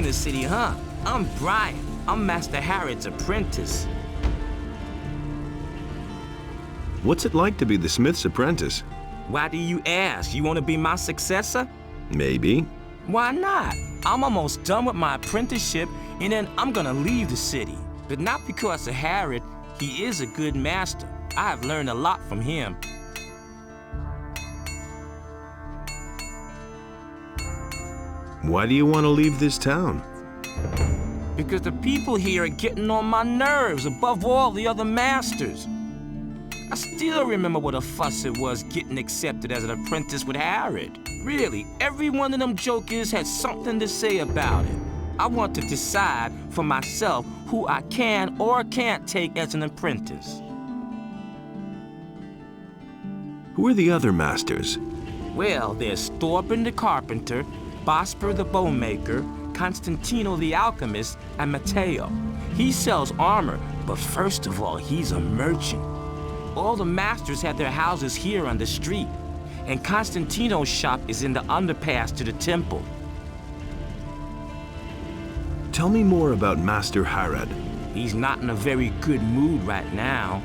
the city, huh? I'm Brian. I'm Master Harad's apprentice. What's it like to be the smith's apprentice? Why do you ask? You want to be my successor? Maybe. Why not? I'm almost done with my apprenticeship, and then I'm gonna leave the city. But not because of Harad. He is a good master. I have learned a lot from him. Why do you want to leave this town? Because the people here are getting on my nerves above all the other masters. I still remember what a fuss it was getting accepted as an apprentice with Harad. Really, every one of them jokers had something to say about it. I want to decide for myself who I can or can't take as an apprentice. Who are the other masters? Well, there's Thorben the carpenter, Bosper the bowmaker, Constantino the alchemist, and Matteo. He sells armor, but first of all, he's a merchant. All the masters have their houses here on the street, and Constantino's shop is in the underpass to the temple. Tell me more about Master Harad. He's not in a very good mood right now.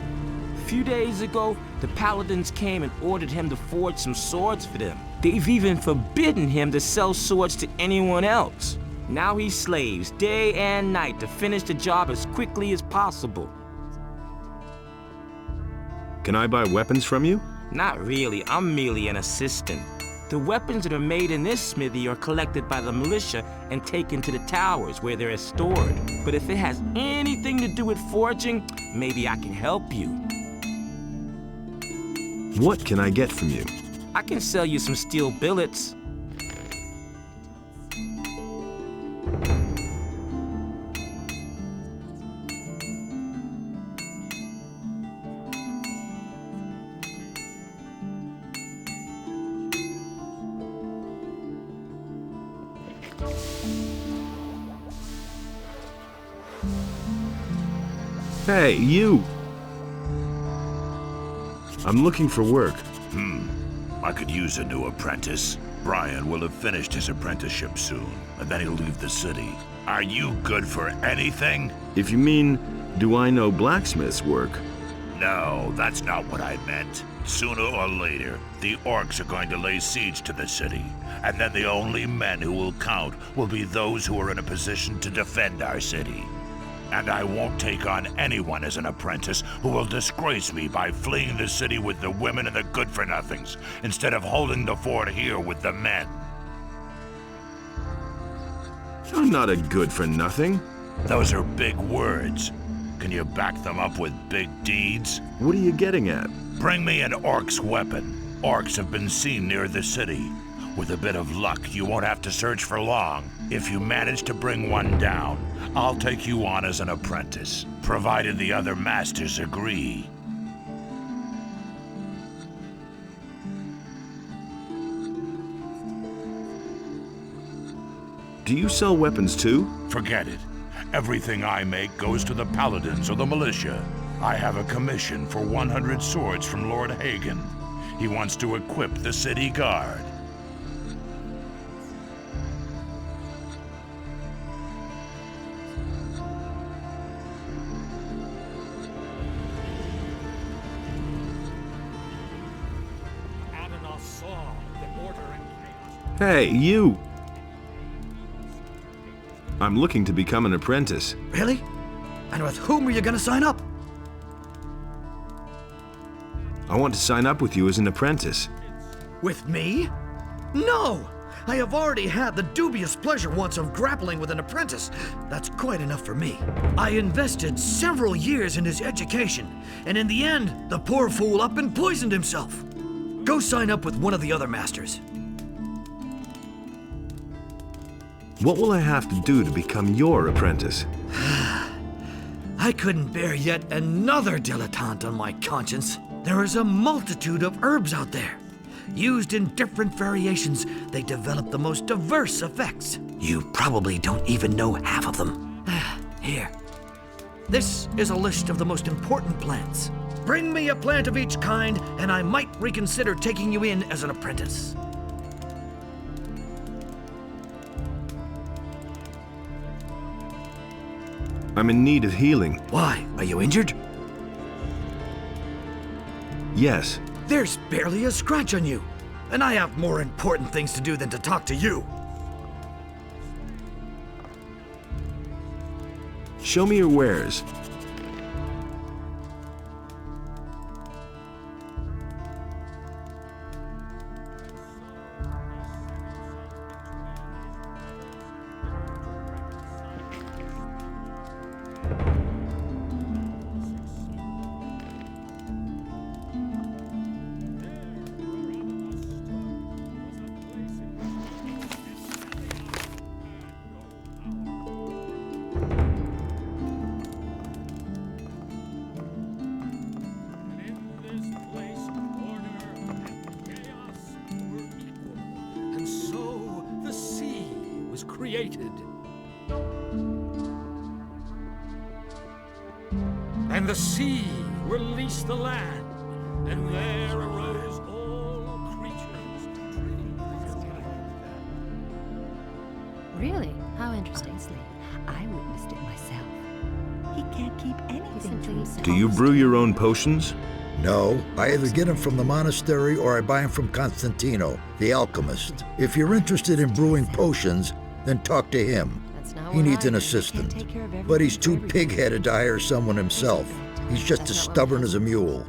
A few days ago, the paladins came and ordered him to forge some swords for them. They've even forbidden him to sell swords to anyone else. Now he slaves day and night to finish the job as quickly as possible. Can I buy weapons from you? Not really, I'm merely an assistant. The weapons that are made in this smithy are collected by the militia and taken to the towers where they're stored. But if it has anything to do with forging, maybe I can help you. What can I get from you? I can sell you some steel billets. Hey, you! I'm looking for work. I could use a new apprentice. Brian will have finished his apprenticeship soon, and then he'll leave the city. Are you good for anything? If you mean, do I know blacksmith's work? No, that's not what I meant. Sooner or later, the Orcs are going to lay siege to the city, and then the only men who will count will be those who are in a position to defend our city. And I won't take on anyone as an apprentice who will disgrace me by fleeing the city with the women and the good-for-nothings, instead of holding the fort here with the men. I'm not a good-for-nothing. Those are big words. Can you back them up with big deeds? What are you getting at? Bring me an Orc's weapon. Orcs have been seen near the city. With a bit of luck, you won't have to search for long. If you manage to bring one down, I'll take you on as an apprentice, provided the other masters agree. Do you sell weapons too? Forget it. Everything I make goes to the paladins or the militia. I have a commission for 100 swords from Lord Hagen. He wants to equip the city guard. Hey, you! I'm looking to become an apprentice. Really? And with whom are you gonna sign up? I want to sign up with you as an apprentice. With me? No! I have already had the dubious pleasure once of grappling with an apprentice. That's quite enough for me. I invested several years in his education, and in the end, the poor fool up and poisoned himself. Go sign up with one of the other masters. What will I have to do to become your apprentice? I couldn't bear yet another dilettante on my conscience. There is a multitude of herbs out there. Used in different variations, they develop the most diverse effects. You probably don't even know half of them. Here. This is a list of the most important plants. Bring me a plant of each kind, and I might reconsider taking you in as an apprentice. I'm in need of healing. Why? Are you injured? Yes. There's barely a scratch on you. And I have more important things to do than to talk to you. Show me your wares. Created. And the sea released the land, and there arose all creatures. Really? How interesting. I witnessed it myself. He can't keep anything to himself. Do you brew your own potions? No, I either get them from the monastery or I buy them from Constantino, the alchemist. If you're interested in brewing potions, then talk to him. He needs an assistant, but he's too pig-headed to hire someone himself. He's just as stubborn as a mule.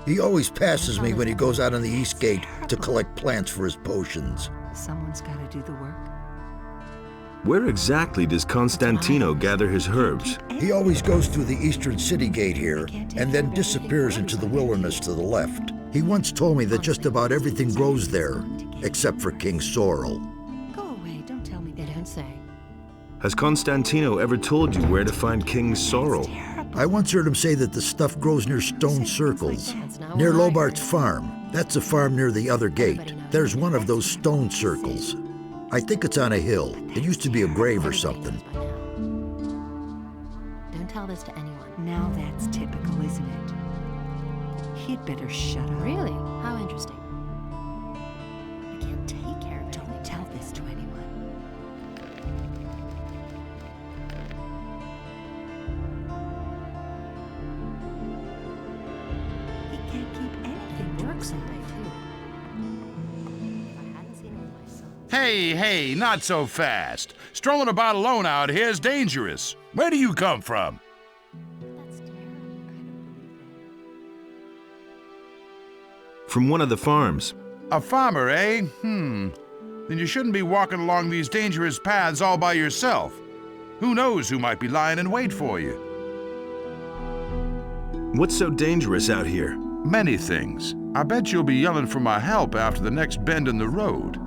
He always passes me when he goes out on the East Gate to collect plants for his potions. Someone's got to do the work. Where exactly does Constantino gather his herbs? He always goes through the eastern city gate here and then disappears into the wilderness to the left. He once told me that just about everything grows there, except for King Sorrel. Has Constantino ever told you where to find King Sorrel? I once heard him say that the stuff grows near stone circles, near Lobart's farm. That's a farm near the other gate. There's one of those stone circles. I think it's on a hill. It used to be a grave or something. Don't tell this to anyone. Now that's typical, isn't it? He'd better shut up. Really? How interesting. I can't take care of it. Don't tell this to anyone. He can't keep anything. It works that way, too. If I hadn't seen it with myself. Hey, not so fast. Strolling about alone out here is dangerous. Where do you come from? That's terrible. From one of the farms. A farmer, eh? Then you shouldn't be walking along these dangerous paths all by yourself. Who knows who might be lying in wait for you? What's so dangerous out here? Many things. I bet you'll be yelling for my help after the next bend in the road.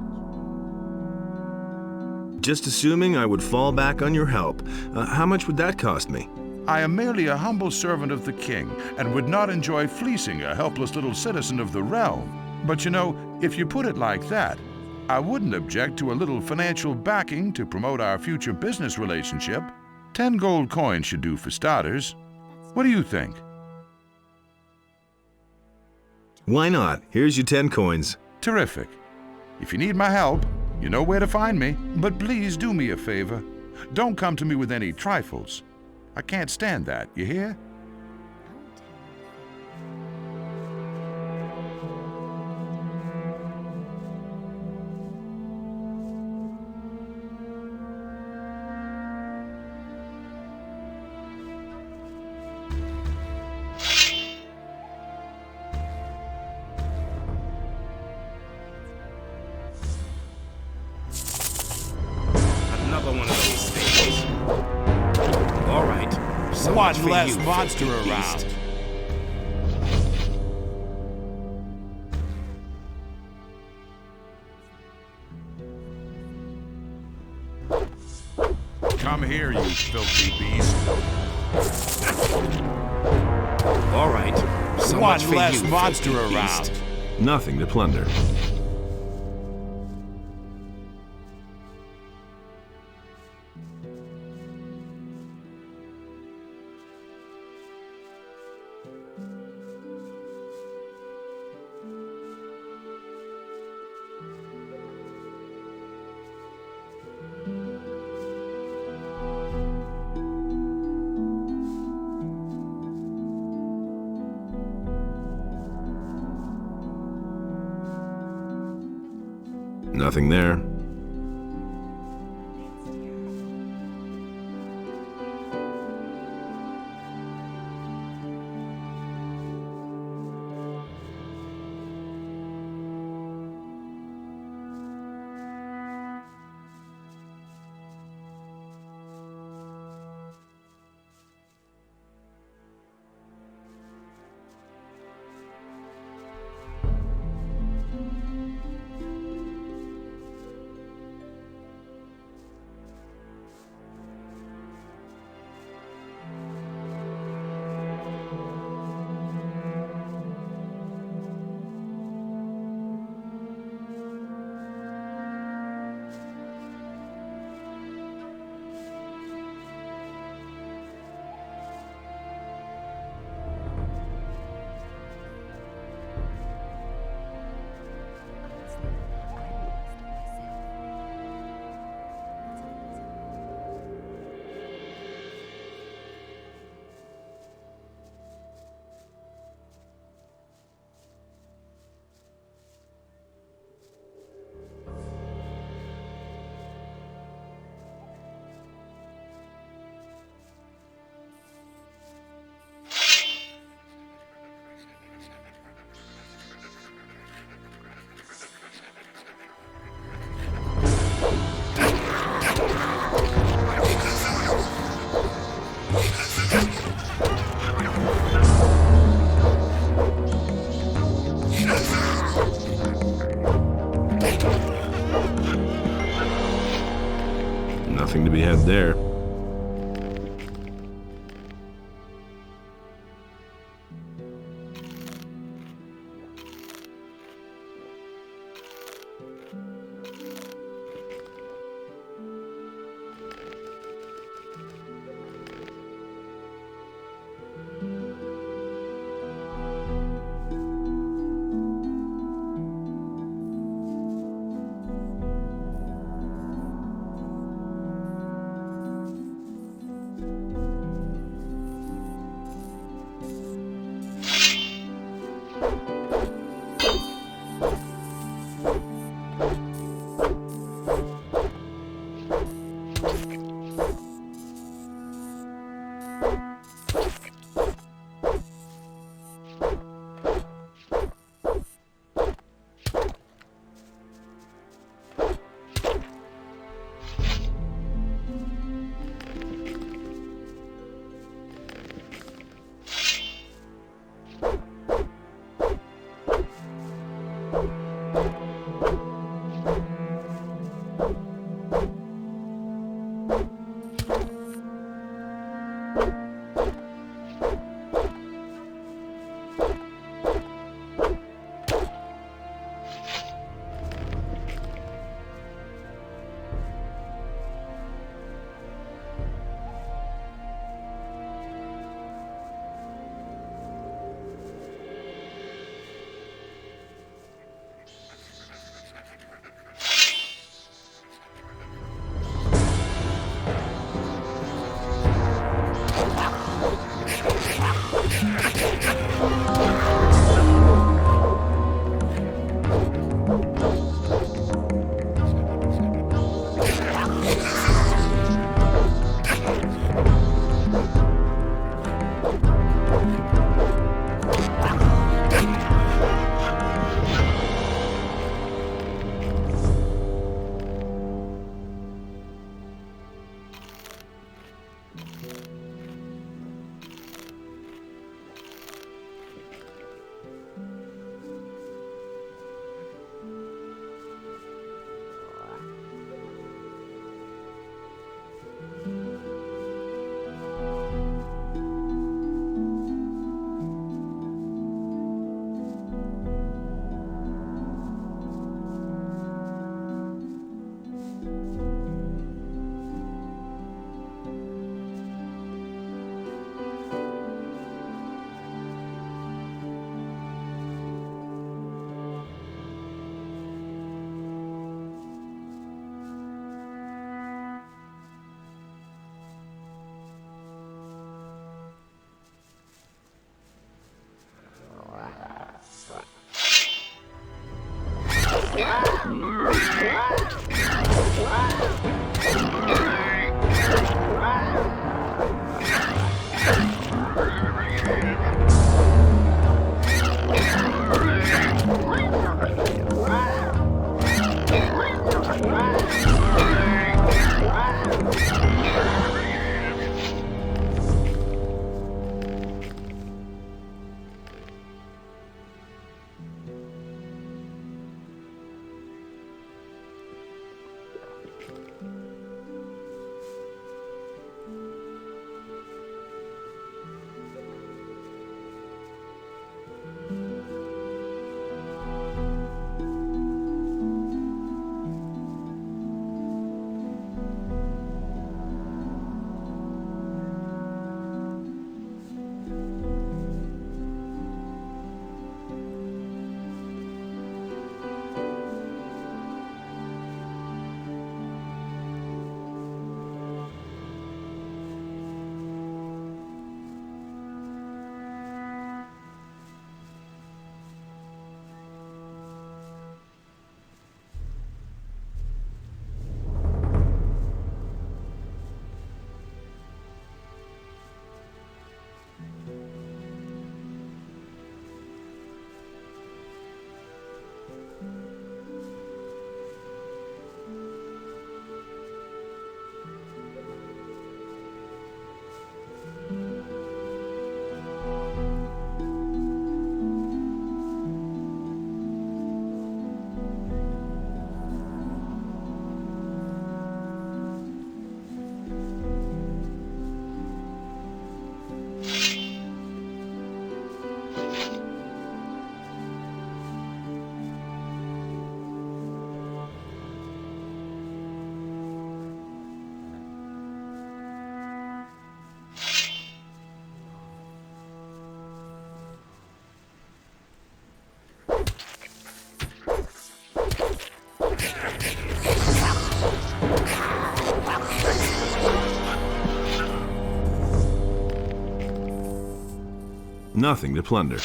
Just assuming I would fall back on your help. How much would that cost me? I am merely a humble servant of the king and would not enjoy fleecing a helpless little citizen of the realm. But you know, if you put it like that, I wouldn't object to a little financial backing to promote our future business relationship. 10 gold coins should do for starters. What do you think? Why not? Here's your 10 coins. Terrific. If you need my help, you know where to find me. But please do me a favor. Don't come to me with any trifles. I can't stand that, you hear? Another one of those things. All right. So much One for less you, monster filthy around. beast. Come here, you filthy beast. All right. So One much for less you, monster filthy around. beast. Nothing to plunder. Nothing there. Nothing to plunder.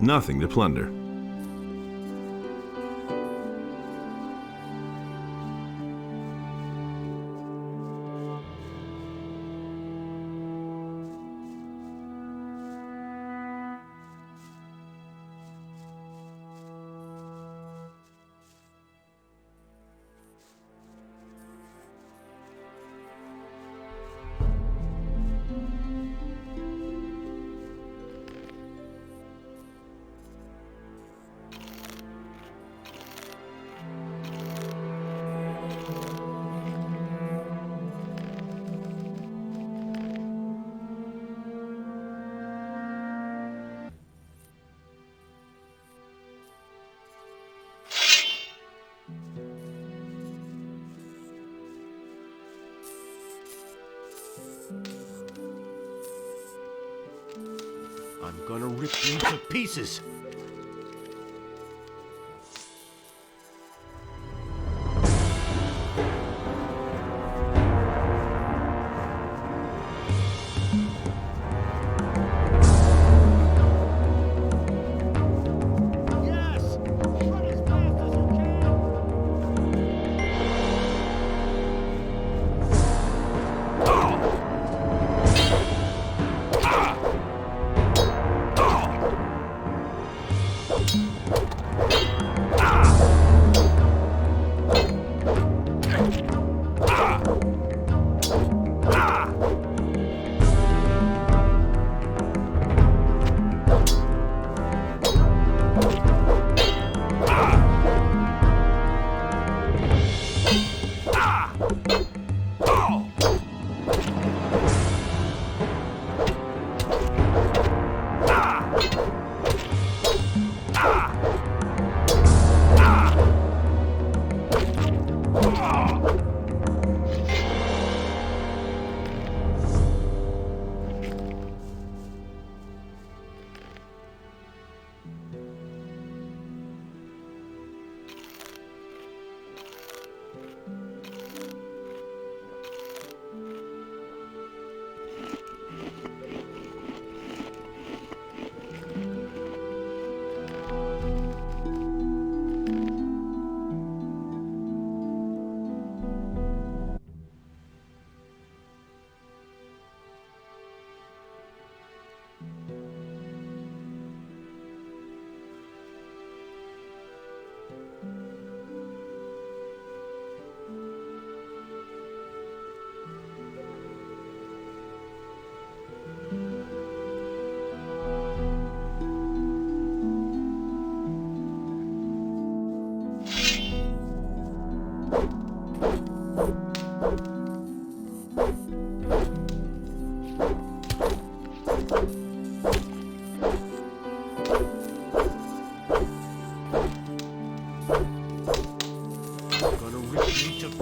Nothing to plunder. I'm gonna rip you to pieces.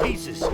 Pieces.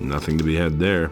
Nothing to be had there.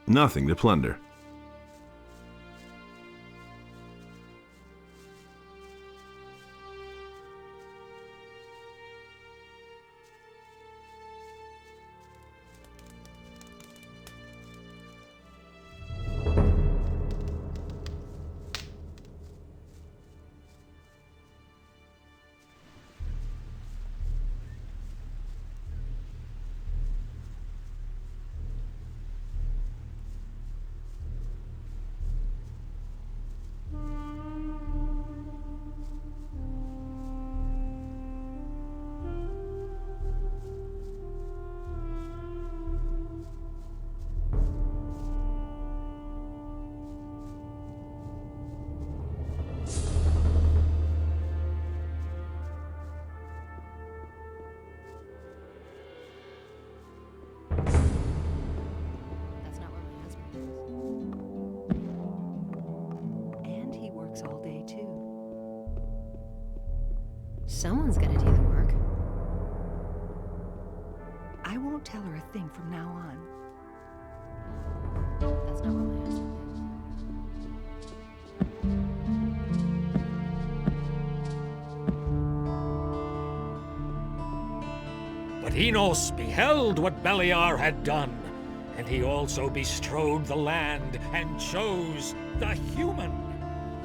Nothing to plunder. That's not where my husband is. And he works all day, too. Someone's gonna do the work. I won't tell her a thing from now on. That's not where my husband is. But Enos beheld what Beliar had done, and he also bestrode the land and chose the human.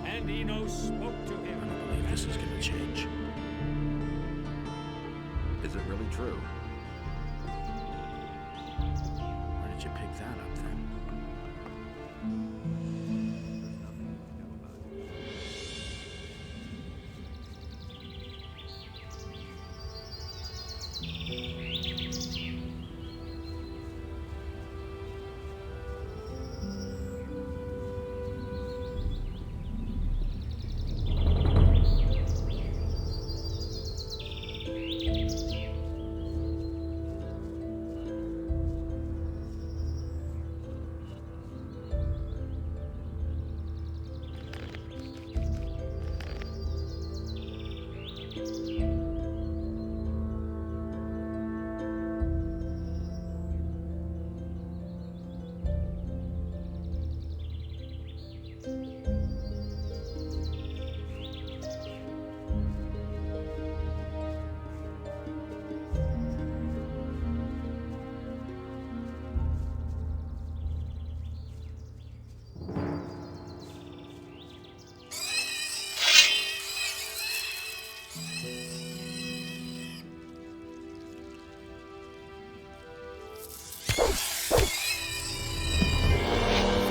And Enos spoke to him. I don't believe this is gonna change. Is it really true? Where did you pick that up then?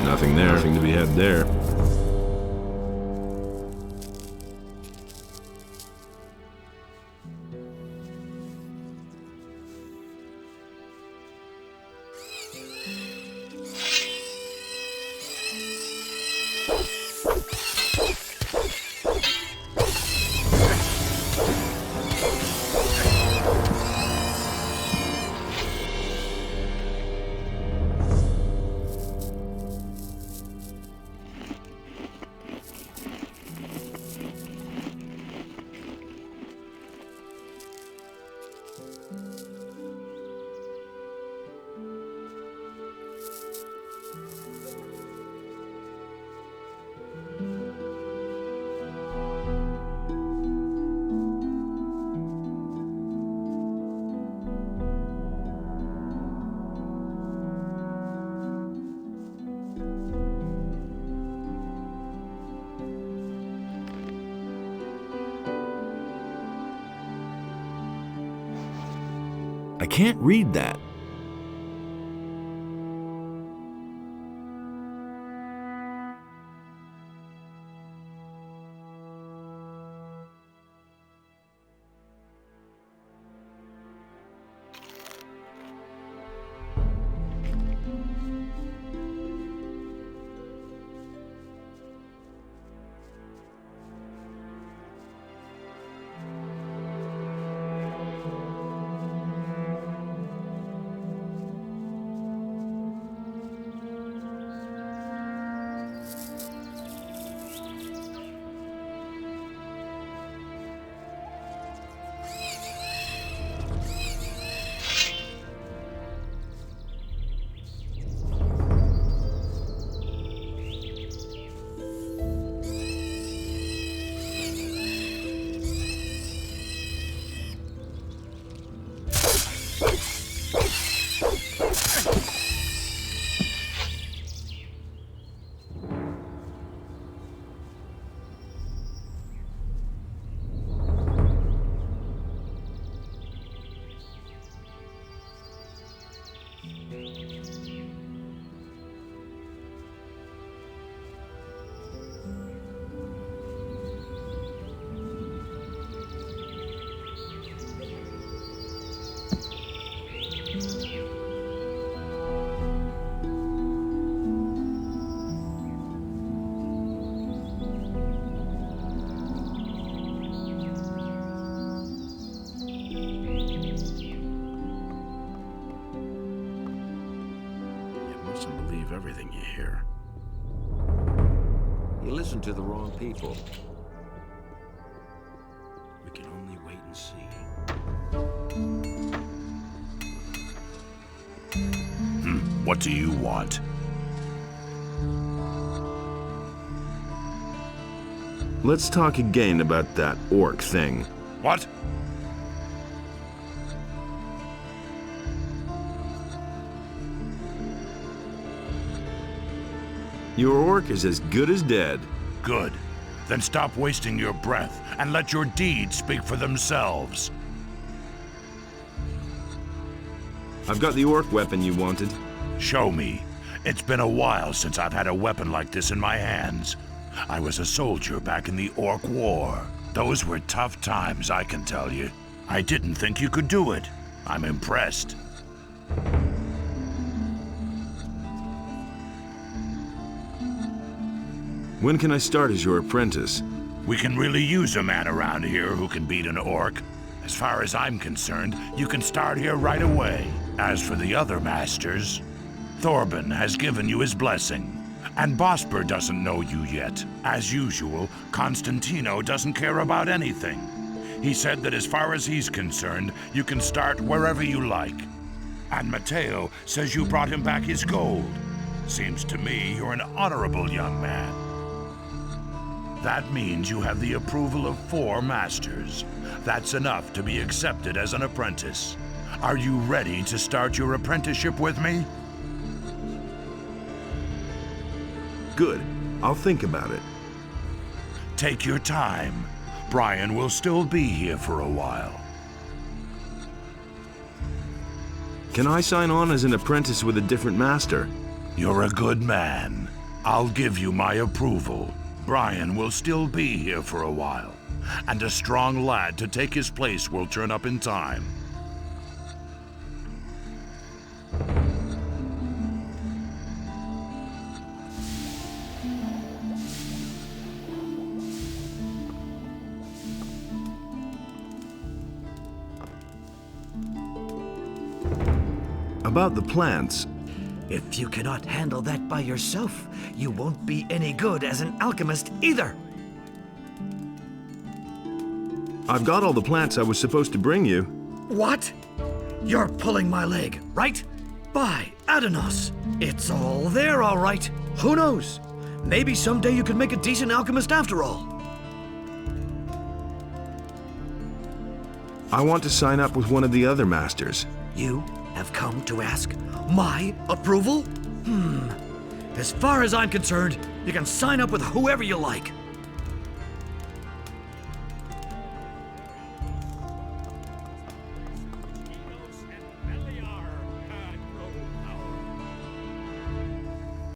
Nothing there. Nothing to be had there. I can't read that. Everything you hear. You listen to the wrong people. We can only wait and see. What do you want? Let's talk again about that orc thing. What? Your orc is as good as dead. Good. Then stop wasting your breath and let your deeds speak for themselves. I've got the orc weapon you wanted. Show me. It's been a while since I've had a weapon like this in my hands. I was a soldier back in the Orc War. Those were tough times, I can tell you. I didn't think you could do it. I'm impressed. When can I start as your apprentice? We can really use a man around here who can beat an orc. As far as I'm concerned, you can start here right away. As for the other masters, Thorben has given you his blessing. And Bosper doesn't know you yet. As usual, Constantino doesn't care about anything. He said that as far as he's concerned, you can start wherever you like. And Matteo says you brought him back his gold. Seems to me you're an honorable young man. That means you have the approval of 4 masters. That's enough to be accepted as an apprentice. Are you ready to start your apprenticeship with me? Good. I'll think about it. Take your time. Brian will still be here for a while. Can I sign on as an apprentice with a different master? You're a good man. I'll give you my approval. Brian will still be here for a while, and a strong lad to take his place will turn up in time. About the plants. If you cannot handle that by yourself, you won't be any good as an alchemist either. I've got all the plants I was supposed to bring you. What? You're pulling my leg, right? By Adonos. It's all there, all right. Who knows? Maybe someday you could make a decent alchemist after all. I want to sign up with one of the other masters. You have come to ask my approval? As far as I'm concerned, you can sign up with whoever you like.